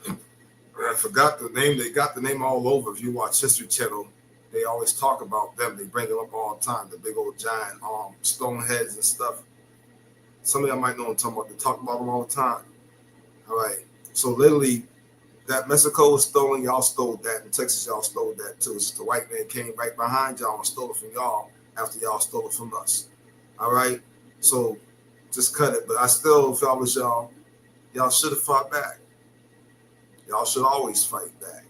I forgot the name. They got the name all over. If you watch History Channel, they always talk about them. They bring them up all the time, the big old giant stone heads and stuff. Some of y'all might know what I'm talking about. They talk about them all the time. All right. So literally, that Mexico was stolen, y'all stole that. In Texas, y'all stole that too. It's just the white man came right behind y'all and stole it from y'all after y'all stole it from us. All right. So just cut it. But I still, if I was y'all should have fought back. Y'all should always fight back.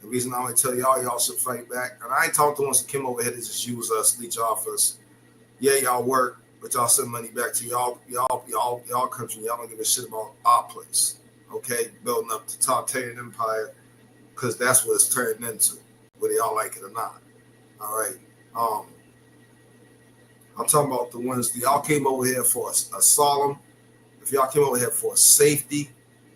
The reason I only tell y'all should fight back, and I ain't talking to ones that came over here to just use us, leech off us. Yeah, y'all work, but y'all send money back to y'all country. Y'all don't give a shit about our place. Okay, building up the Tartarian Empire, because that's what it's turned into, whether y'all like it or not. All right. I'm talking about the ones that y'all came over here for a solemn. If y'all came over here for safety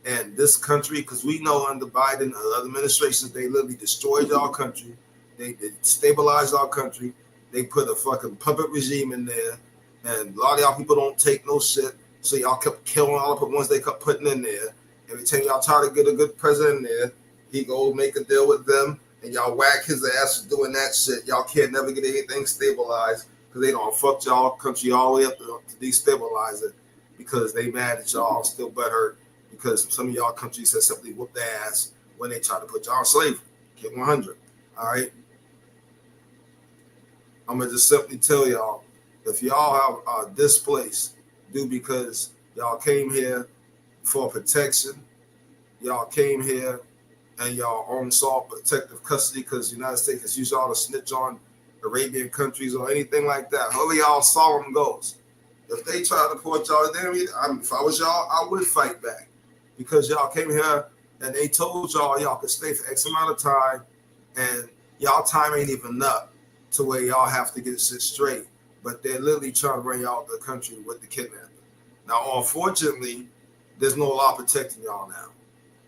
and this country, because we know under Biden and other administrations, they literally destroyed our country. They stabilized our country. They put a fucking puppet regime in there, and a lot of y'all people don't take no shit. So y'all kept killing all the ones they kept putting in there. Every time y'all try to get a good president in there, he go make a deal with them, and y'all whack his ass for doing that shit. Y'all can't never get anything stabilized because they don't fuck y'all country all the way up to destabilize it, because they mad at y'all, still butthurt, because some of y'all countries have simply whooped their ass when they try to put y'all in slavery. Get 100. All right. I'm gonna just simply tell y'all, if y'all are displaced due because y'all came here for protection, y'all came here and y'all own sought protective custody because the United States has used y'all to snitch on Arabian countries or anything like that. However y'all solemn goes. If they try to port y'all there, if I was y'all, I would fight back, because y'all came here and they told y'all could stay for X amount of time, and y'all time ain't even up to where y'all have to get shit straight. But they're literally trying to bring y'all to the country with the kidnapping. Now, unfortunately, there's no law protecting y'all now.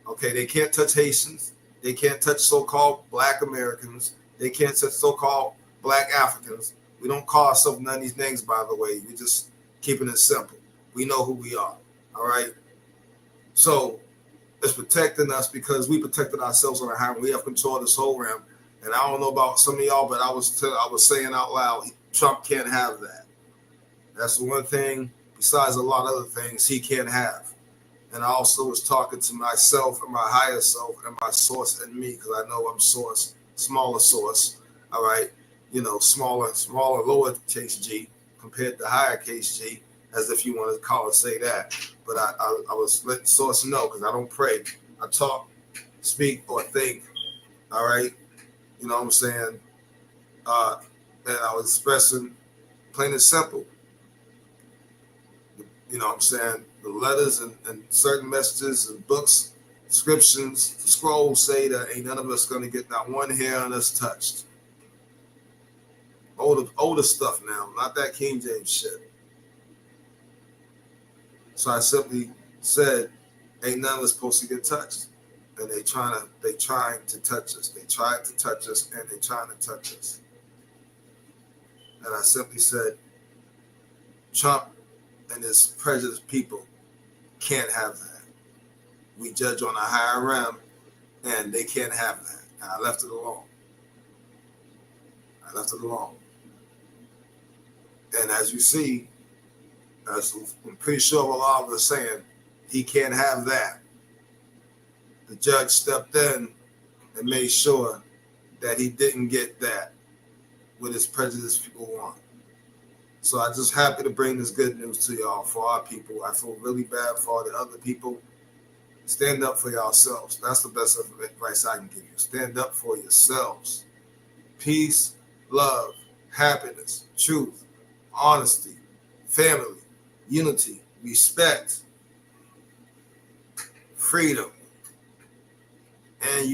Okay, they can't touch Haitians. They can't touch so-called Black Americans. They can't touch so-called Black Africans. We don't call ourselves none of these names, by the way. We just keeping it simple. We know who we are. All right. So it's protecting us because we protected ourselves on the highway. We have control of this whole realm. And I don't know about some of y'all, but I was saying out loud, Trump can't have that. That's the one thing, besides a lot of other things, he can't have. And I also was talking to myself and my higher self and my source and me, because I know I'm source, smaller source. All right. You know, smaller, lower case G compared to higher case G, as if you want to call it, say that. But I was letting source know, because I don't pray. I talk, speak, or think. All right. You know what I'm saying? And I was expressing Plain and simple. You know what I'm saying? The letters and certain messages and books, descriptions, the scrolls say that ain't none of us going to get not one hair on us touched. Older stuff now, not that King James shit. So I simply said, ain't none of us supposed to get touched. And they trying to touch us. They tried to touch us and they trying to touch us. And I simply said, Trump and his prejudiced people can't have that. We judge on a higher realm and they can't have that. And I left it alone. And as you see, as I'm pretty sure what Allah was saying, he can't have that. The judge stepped in and made sure that he didn't get that what his prejudiced people want. So I'm just happy to bring this good news to y'all for our people. I feel really bad for all the other people. Stand up for yourselves. That's the best advice I can give you. Stand up for yourselves. Peace, love, happiness, truth, honesty, family, unity, respect, freedom, and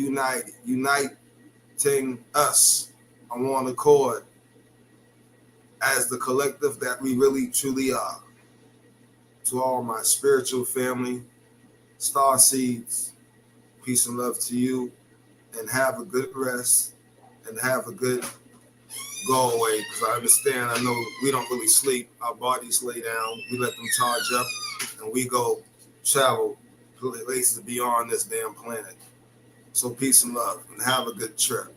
uniting us on one accord as the collective that we really truly are. To all my spiritual family, star seeds, peace and love to you, and have a good rest and have a good go away, because I know we don't really sleep. Our bodies lay down, we let them charge up, and we go travel places beyond this damn planet. So peace and love, and have a good trip.